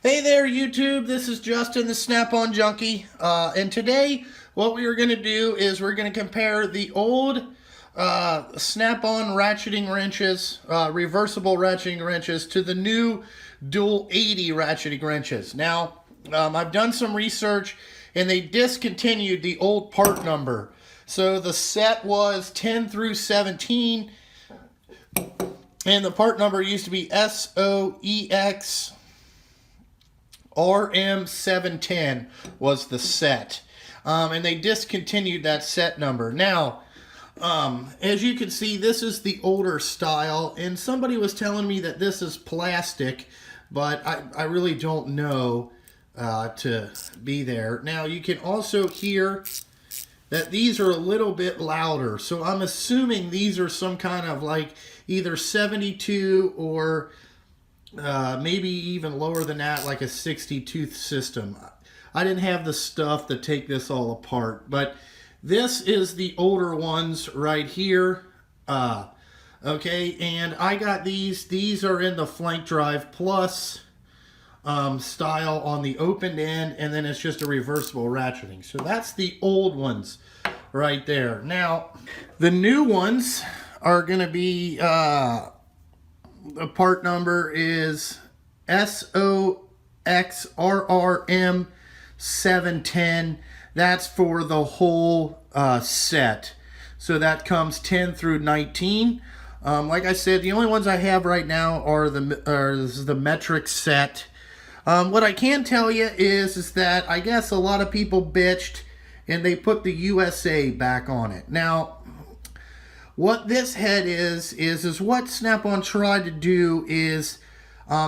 Hey there, YouTube. This is Justin, the Snap-on Junkie. And today, what we are going to do is we're going to compare the old Snap-on ratcheting wrenches, reversible ratcheting wrenches, to the new dual 80 ratcheting wrenches. Now, I've done some research, and they discontinued the old part number. So the set was 10 through 17, and the part number used to be SOEX. RM710 was the set, and they discontinued that set number. Now, as you can see, this is the older style, and somebody was telling me that this is plastic, but I really don't know to be there. Now, you can also hear that these are a little bit louder, so I'm assuming these are some kind of like either 72 or maybe even lower than that, like a 60 tooth system. I didn't have the stuff to take this all apart, but this is the older ones right here. Okay, and I got these. These are in the Flank Drive Plus style on the open end, and then it's just a reversible ratcheting. So that's the old ones right there. Now, the new ones are going to be... the part number is SOXRRM710. That's for the whole set. So that comes 10 through 19. Like I said, the only ones I have right now are the metric set. What I can tell you is that I guess a lot of people bitched and they put the USA back on it. Now, what this head is what Snap-on tried to do is,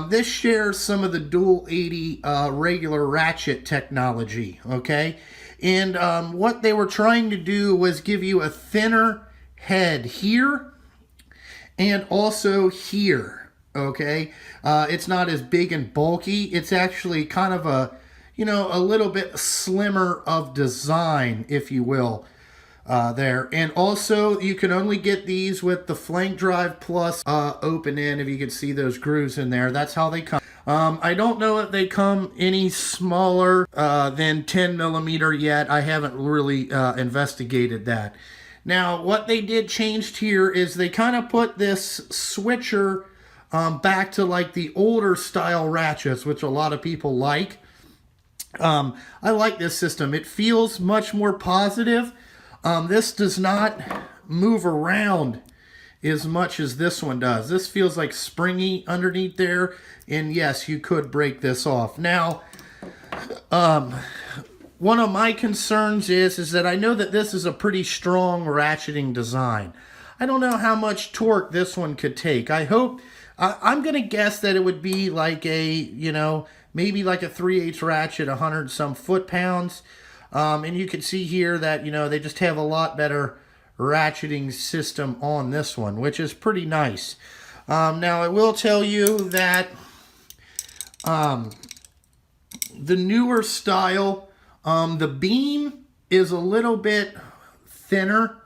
this shares some of the dual 80 regular ratchet technology, okay? And what they were trying to do was give you a thinner head here and also here, okay? It's not as big and bulky. It's actually kind of a, you know, a little bit slimmer of design, if you will. There. And also, you can only get these with the Flank Drive Plus open end, if you can see those grooves in there. That's how they come. I don't know if they come any smaller than 10 millimeter yet. I haven't really investigated that. Now, what they did changed here is they kind of put this switcher back to like the older style ratchets, which a lot of people like. I like this system. It feels much more positive. This does not move around as much as this one does. This feels like springy underneath there, and yes, you could break this off. Now, one of my concerns is that I know that this is a pretty strong ratcheting design. I don't know how much torque this one could take. I hope, I'm going to guess that it would be like a, you know, maybe like a 3/8 ratchet, 100 some foot-pounds. And you can see here that, you know, they just have a lot better ratcheting system on this one, which is pretty nice. Now, I will tell you that the newer style, the beam is a little bit thinner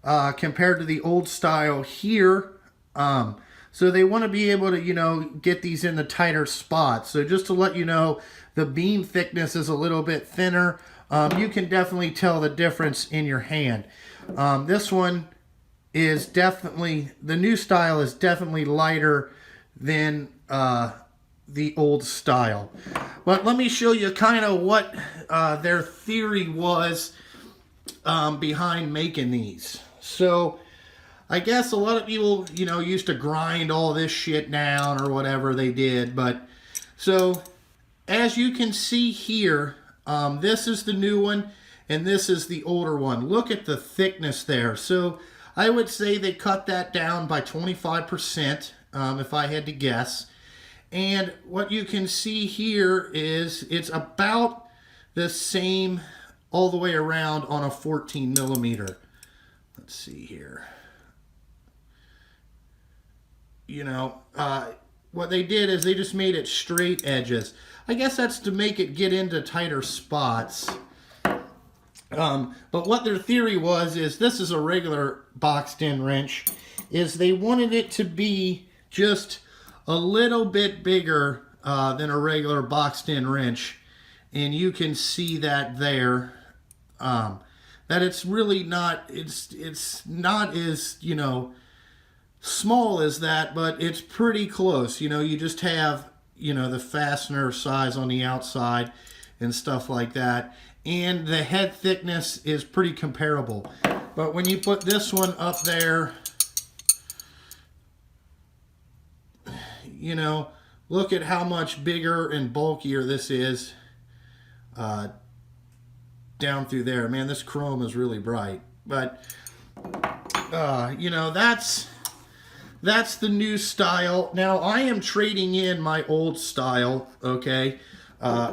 compared to the old style here. So they want to be able to, you know, get these in the tighter spots. So just to let you know, the beam thickness is a little bit thinner. You can definitely tell the difference in your hand. This one is definitely, the new style is definitely lighter than the old style. But let me show you kind of what their theory was behind making these. So I guess a lot of people, you know, used to grind all this shit down or whatever they did. But so as you can see here, this is the new one, and this is the older one. Look at the thickness there. So I would say they cut that down by 25%, if I had to guess. And what you can see here is it's about the same all the way around on a 14 millimeter. Let's see here. You know, what they did is they just made it straight edges. I guess that's to make it get into tighter spots. But what their theory was is this is a regular boxed in wrench, is they wanted it to be just a little bit bigger than a regular boxed-in wrench. And you can see that there, that it's really not, it's not as, you know, small as that, but it's pretty close. You know, you just have, you know, the fastener size on the outside and stuff like that. And the head thickness is pretty comparable. But when you put this one up there, you know, look at how much bigger and bulkier this is down through there. Man, this chrome is really bright. But, you know, that's the new style. Now, I am trading in my old style, okay,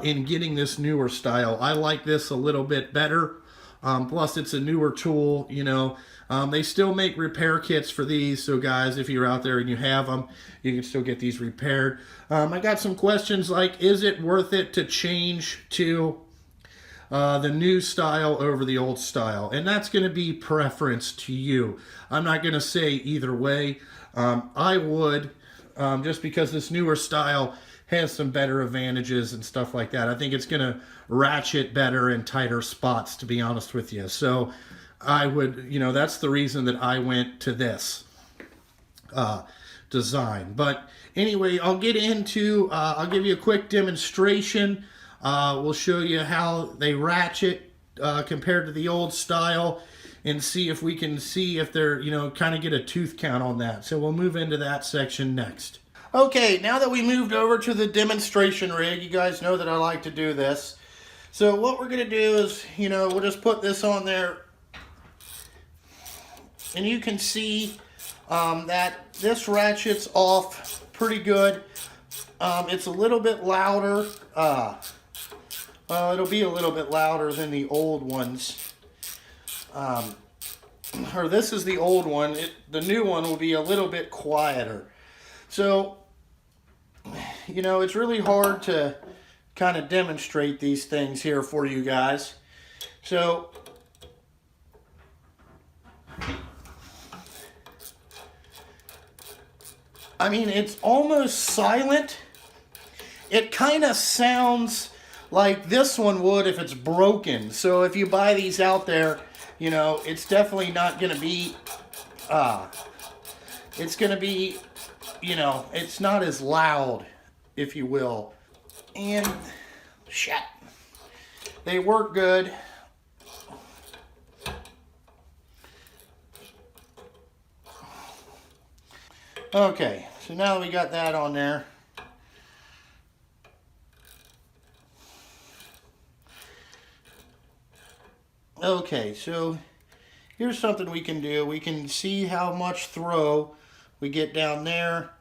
in getting this newer style. I like this a little bit better. Plus, it's a newer tool, you know. They still make repair kits for these, so guys, if you're out there and you have them, you can still get these repaired. I got some questions like, is it worth it to change to the new style over the old style? And that's going to be preference to you. I'm not going to say either way. I would, just because this newer style has some better advantages and stuff like that. I think it's going to ratchet better in tighter spots, to be honest with you. So I would, you know, that's the reason that I went to this design. But anyway, I'll get into, I'll give you a quick demonstration. We'll show you how they ratchet compared to the old style, and see if we can see if they're, you know, kind of get a tooth count on that. So we'll move into that section next. Okay, now that we moved over to the demonstration rig, you guys know that I like to do this. So what we're going to do is, you know, we'll just put this on there. And you can see that this ratchets off pretty good. It's a little bit louder. It'll be a little bit louder than the old ones. Or this is the old one. The new one will be a little bit quieter. So, you know, it's really hard to kind of demonstrate these things here for you guys. So, I mean, it's almost silent. It kind of sounds like this one would if it's broken. So if you buy these out there, you know, it's definitely not going to be, it's going to be, you know, it's not as loud, if you will. And, shit, they work good. Okay, so now that we got that on there, okay, so here's something we can do. We can see how much throw we get down there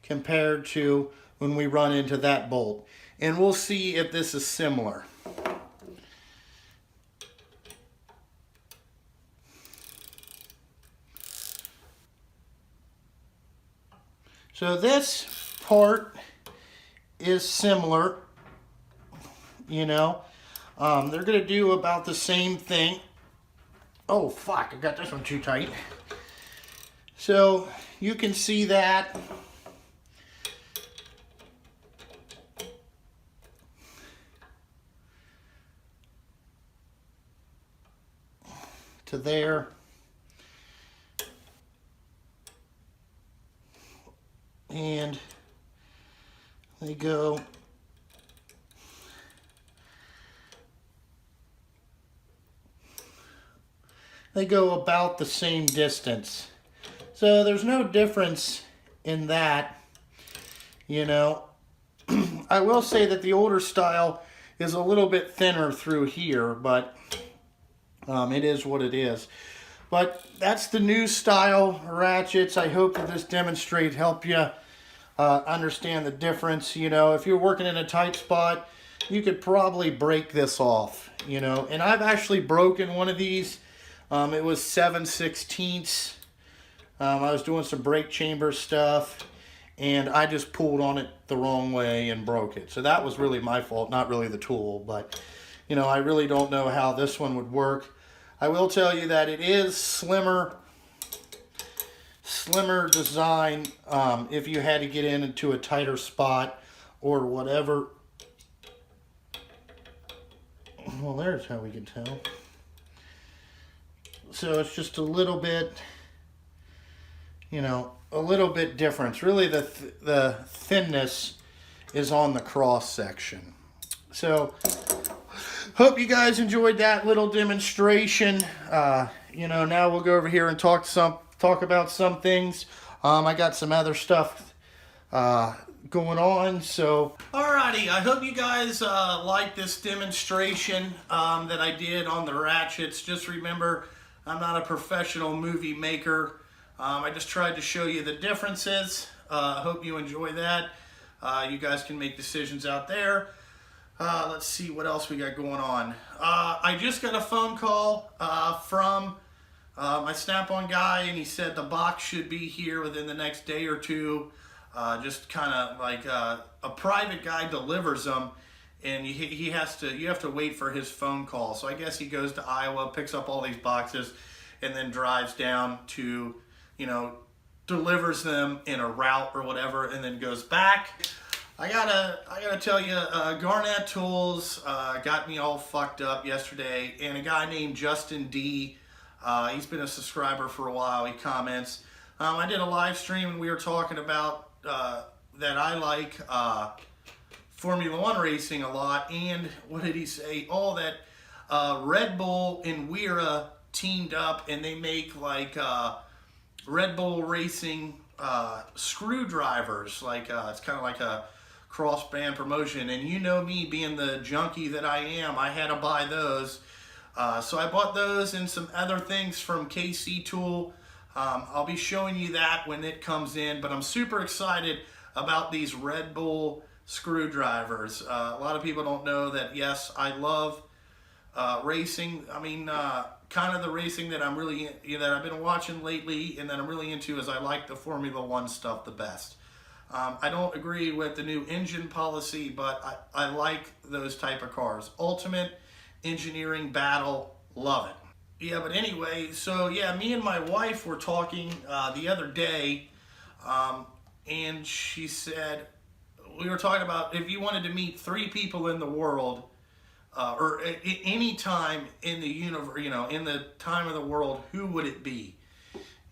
compared to when we run into that bolt. And we'll see if this is similar. So this part is similar, you know. They're going to do about the same thing. Oh, fuck, I got this one too tight. So you can see that. To there. And they go about the same distance. So there's no difference in that, you know. I will say that the older style is a little bit thinner through here, but it is what it is. But that's the new style ratchets. I hope that this demonstrate help you understand the difference. You know, if you're working in a tight spot, you could probably break this off, you know. And I've actually broken one of these. It was 7/16. I was doing some brake chamber stuff, and I just pulled on it the wrong way and broke it. So that was really my fault, not really the tool. But, you know, I really don't know how this one would work. I will tell you that it is slimmer design if you had to get into a tighter spot or whatever. Well, there's how we can tell. So it's just a little bit, you know, a little bit different. Really, the thinness is on the cross section. So, hope you guys enjoyed that little demonstration. You know, now we'll go over here and talk about some things. I got some other stuff going on. So, alrighty, I hope you guys like this demonstration that I did on the ratchets. Just remember, I'm not a professional movie maker. I just tried to show you the differences. I hope you enjoy that. You guys can make decisions out there. Let's see what else we got going on. I just got a phone call from my Snap-on guy, and he said the box should be here within the next day or two. Just kind of like a private guy delivers them, and you have to wait for his phone call. So I guess he goes to Iowa, picks up all these boxes, and then drives down to, you know, delivers them in a route or whatever, and then goes back. I gotta tell you, Garnett Tools got me all fucked up yesterday, and a guy named Justin D, he's been a subscriber for a while. He comments. I did a live stream, and we were talking about that I like Formula One racing a lot, and what did he say? Oh, that Red Bull and Weira teamed up, and they make like Red Bull racing screwdrivers. Like it's kind of like a cross-brand promotion, and you know me being the junkie that I am, I had to buy those. So I bought those and some other things from KC Tool. I'll be showing you that when it comes in, but I'm super excited about these Red Bull screwdrivers. A lot of people don't know that, yes, I love racing. I mean, kind of the racing that that I've been watching lately and that I'm really into is I like the Formula One stuff the best. I don't agree with the new engine policy, but I like those type of cars. Ultimate engineering battle, love it. Yeah, but anyway, so yeah, me and my wife were talking the other day, and she said, we were talking about if you wanted to meet 3 people in the world, or any time in the universe, you know, in the time of the world, who would it be?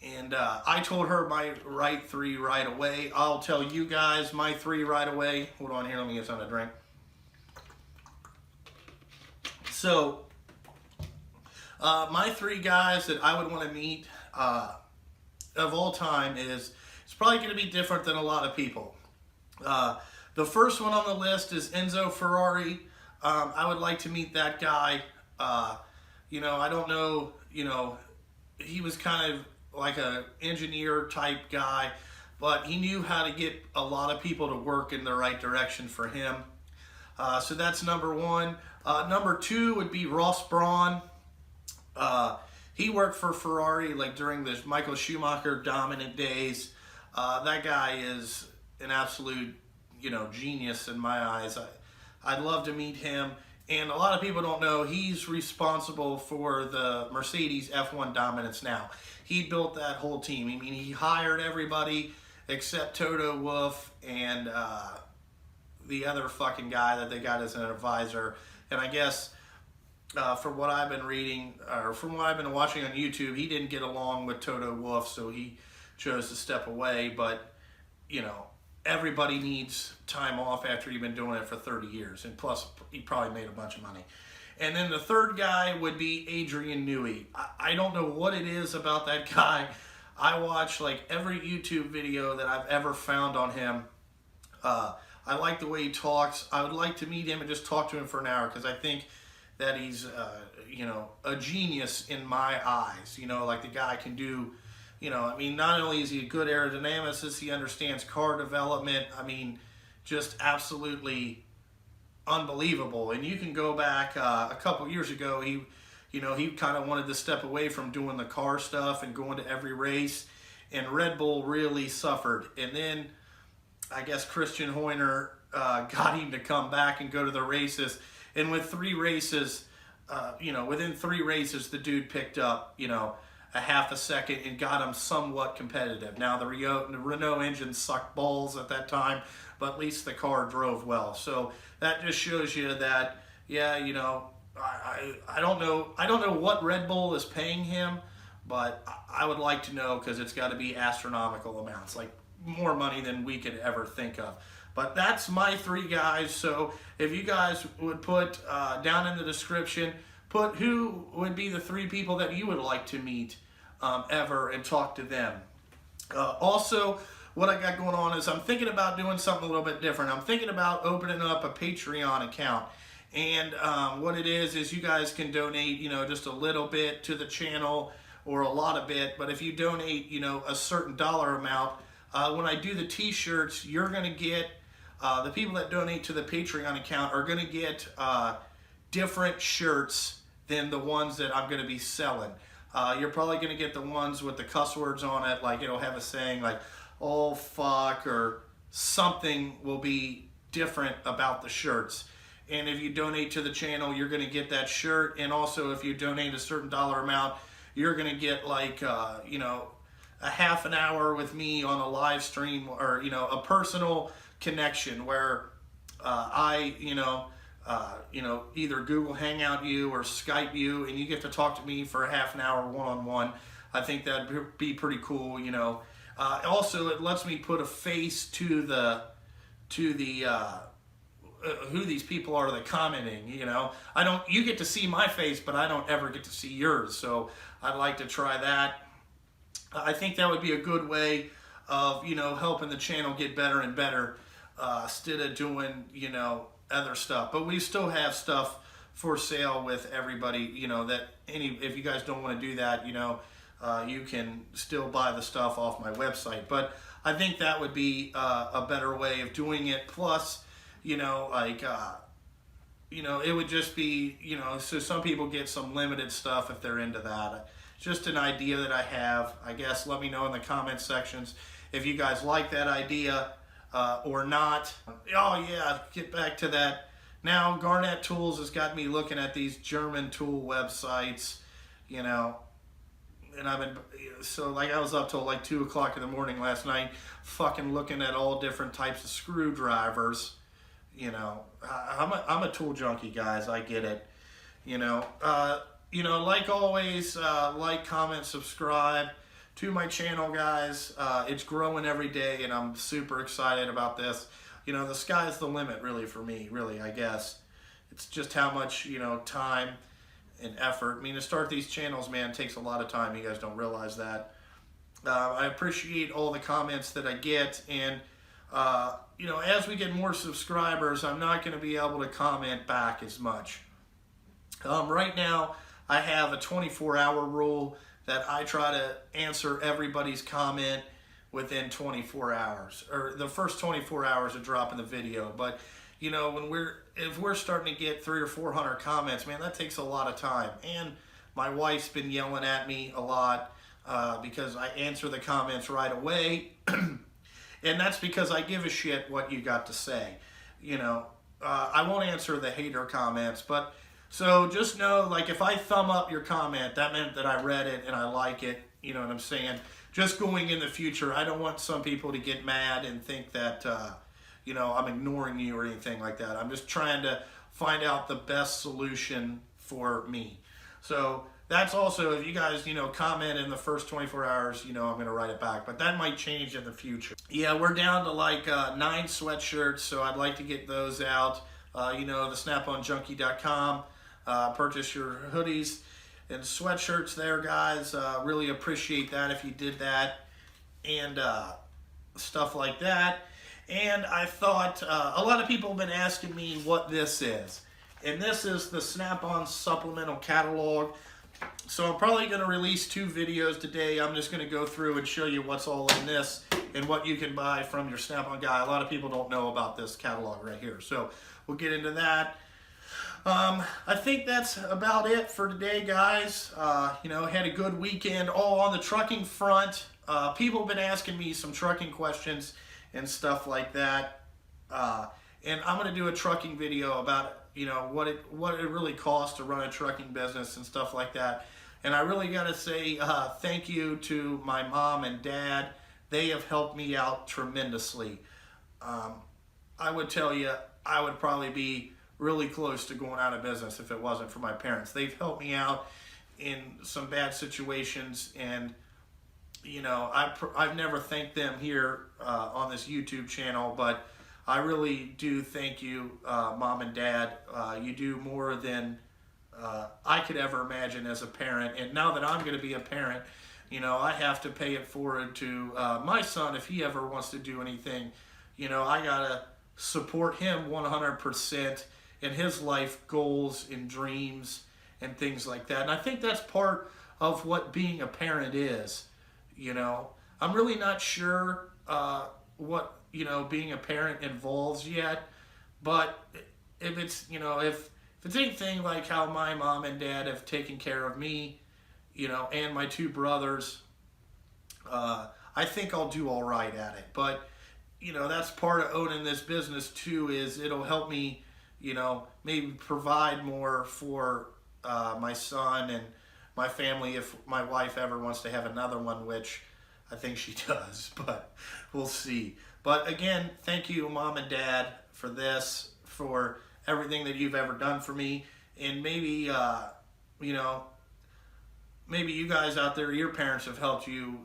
And I told her my right 3 right away. I'll tell you guys my 3 right away. Hold on here, let me get something to drink. So, my 3 guys that I would want to meet of all time it's probably going to be different than a lot of people. The first one on the list is Enzo Ferrari. I would like to meet that guy. You know, I don't know, you know, he was kind of like a engineer type guy, but he knew how to get a lot of people to work in the right direction for him. So that's number 1. Number 2 would be Ross Brawn. He worked for Ferrari like during the Michael Schumacher dominant days. That guy is an absolute, you know, genius in my eyes. I'd love to meet him. And a lot of people don't know he's responsible for the Mercedes F1 dominance now. He built that whole team. I mean, he hired everybody except Toto Wolff and the other fucking guy that they got as an advisor. And I guess from what I've been reading, or from what I've been watching on YouTube, he didn't get along with Toto Wolff, so he chose to step away. But, you know, everybody needs time off after you've been doing it for 30 years. And plus, he probably made a bunch of money. And then the third guy would be Adrian Newey. I don't know what it is about that guy. I watch like every YouTube video that I've ever found on him. I like the way he talks. I would like to meet him and just talk to him for an hour because I think that he's, you know, a genius in my eyes. You know, like the guy can do, you know, I mean, not only is he a good aerodynamicist, he understands car development. I mean, just absolutely unbelievable. And you can go back a couple years ago, he kind of wanted to step away from doing the car stuff and going to every race, and Red Bull really suffered. And then I guess Christian Horner got him to come back and go to the races, and with 3 races, you know, within 3 races, the dude picked up, you know, a half a second and got them somewhat competitive. Now the Renault engine sucked balls at that time, but at least the car drove well. So that just shows you that, yeah, you know, I don't know what Red Bull is paying him, but I would like to know, because it's got to be astronomical amounts, like more money than we could ever think of. But that's my 3 guys. So if you guys would put down in the description, put who would be the 3 people that you would like to meet ever, and talk to them. Also, what I got going on is I'm thinking about doing something a little bit different. I'm thinking about opening up a Patreon account. And what it is you guys can donate, you know, just a little bit to the channel, or a lot of bit. But if you donate, you know, a certain dollar amount, when I do the t-shirts, you're going to get, the people that donate to the Patreon account are going to get different shirts than the ones that I'm going to be selling. You're probably going to get the ones with the cuss words on it, like it'll have a saying like, oh fuck, or something will be different about the shirts. And if you donate to the channel, you're going to get that shirt. And also, if you donate a certain dollar amount, you're going to get like, you know, a half an hour with me on a live stream, or, you know, a personal connection where I, you know, either Google Hangout you or Skype you, and you get to talk to me for a half an hour one-on-one. I think that'd be pretty cool, you know. Also, it lets me put a face to the who these people are that commenting, you know. You get to see my face, but I don't ever get to see yours. So I'd like to try that. I think that would be a good way of, you know, helping the channel get better and better, instead of doing, you know, other stuff. But we still have stuff for sale with everybody, you know, that if you guys don't want to do that, you know, you can still buy the stuff off my website. But I think that would be a better way of doing it. Plus, you know, like, you know, it would just be, you know, so some people get some limited stuff if they're into that. Just an idea that I have, I guess. Let me know in the comment sections if you guys like that idea or not. Oh yeah, get back to that. Now Garnet Tools has got me looking at these German tool websites, you know, and I've been, so like I was up till like 2 o'clock in the morning last night fucking looking at all different types of screwdrivers. You know, I'm a tool junkie, guys. I get it. You know, like always, like, comment, subscribe to my channel, guys. It's growing every day, and I'm super excited about this. You know, the sky's the limit, really, for me, really, I guess. It's just how much, you know, time and effort. I mean, to start these channels, man, takes a lot of time. You guys don't realize that. I appreciate all the comments that I get, and you know, as we get more subscribers, I'm not going to be able to comment back as much. Right now, I have a 24-hour rule that I try to answer everybody's comment within 24 hours, or the first 24 hours of dropping the video. But, you know, if we're starting to get 300 or 400 comments, man, that takes a lot of time. And my wife's been yelling at me a lot because I answer the comments right away. And that's because I give a shit what you got to say. You know, I won't answer the hater comments, but so just know, like, if I thumb up your comment, that meant that I read it and I like it. You know what I'm saying? Just going in the future, I don't want some people to get mad and think that, you know, I'm ignoring you or anything like that. I'm just trying to find out the best solution for me. So that's also, if you guys, you know, comment in the first 24 hours, you know, I'm going to write it back. But that might change in the future. Yeah, we're down to like 9 sweatshirts, so I'd like to get those out. You know, the snaponjunkie.com. Purchase your hoodies and sweatshirts there, guys. Really appreciate that if you did that, and stuff like that. And I thought, a lot of people have been asking me what this is. And this is the Snap-on Supplemental Catalog. So I'm probably going to release 2 videos today. I'm just going to go through and show you what's all in this and what you can buy from your Snap-on guy. A lot of people don't know about this catalog right here. So we'll get into that. I think that's about it for today, guys. You know, had a good weekend all on the trucking front. People have been asking me some trucking questions and stuff like that. And I'm going to do a trucking video about, you know, what it really costs to run a trucking business and stuff like that. And I really got to say thank you to my mom and dad. They have helped me out tremendously. Um, I would tell you, I would probably be really close to going out of business if it wasn't for my parents. They've helped me out in some bad situations, and I've never thanked them here on this YouTube channel, but I really do thank you, mom and dad. You do more than I could ever imagine as a parent, and now that I'm going to be a parent, I have to pay it forward to my son if he ever wants to do anything. I gotta support him 100% in his life goals and dreams and things like that. And I think that's part of what being a parent is. I'm really not sure what being a parent involves yet, but if it's anything like how my mom and dad have taken care of me, and my two brothers, I think I'll do all right at it. But that's part of owning this business too, is it'll help me maybe provide more for my son and my family if my wife ever wants to have another one, which I think she does, but we'll see. But again, thank you, mom and dad, for this, for everything that you've ever done for me. And maybe maybe you guys out there, your parents have helped you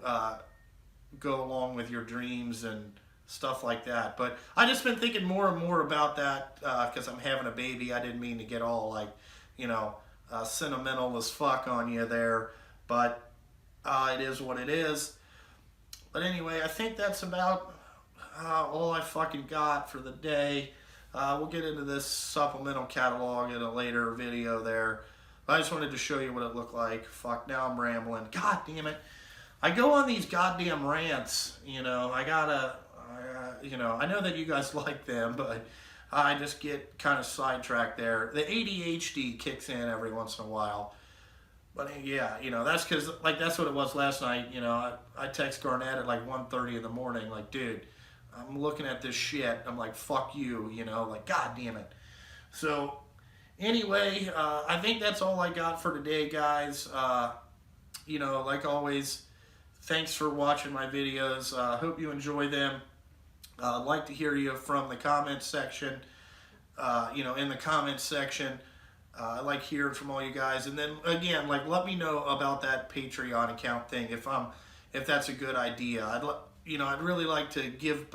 go along with your dreams and stuff like that. But I just been thinking more and more about that because I'm having a baby. I didn't mean to get all like sentimental as fuck on you there, but it is what it is. But anyway, I think that's about all I fucking got for the day. We'll get into this supplemental catalog in a later video there. I just wanted to show you what it looked like. Fuck, now I'm rambling. God damn it. I go on these goddamn rants, I know that you guys like them, but I just get kind of sidetracked there. The ADHD kicks in every once in a while. But yeah, that's because, that's what it was last night. I text Garnett at 1:30 in the morning, dude, I'm looking at this shit. I'm like, fuck you, God damn it. So, anyway, I think that's all I got for today, guys. Like always, thanks for watching my videos. Hope you enjoy them. I'd like to hear you from the comments section. In the comments section, I like hearing from all you guys. And then again, let me know about that Patreon account thing if that's a good idea. I'd really like to give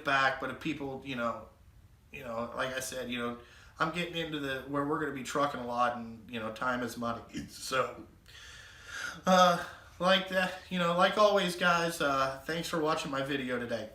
back. But if people, like I said, I'm getting into where we're going to be trucking a lot, and time is money. So, like that, like always, guys. Thanks for watching my video today.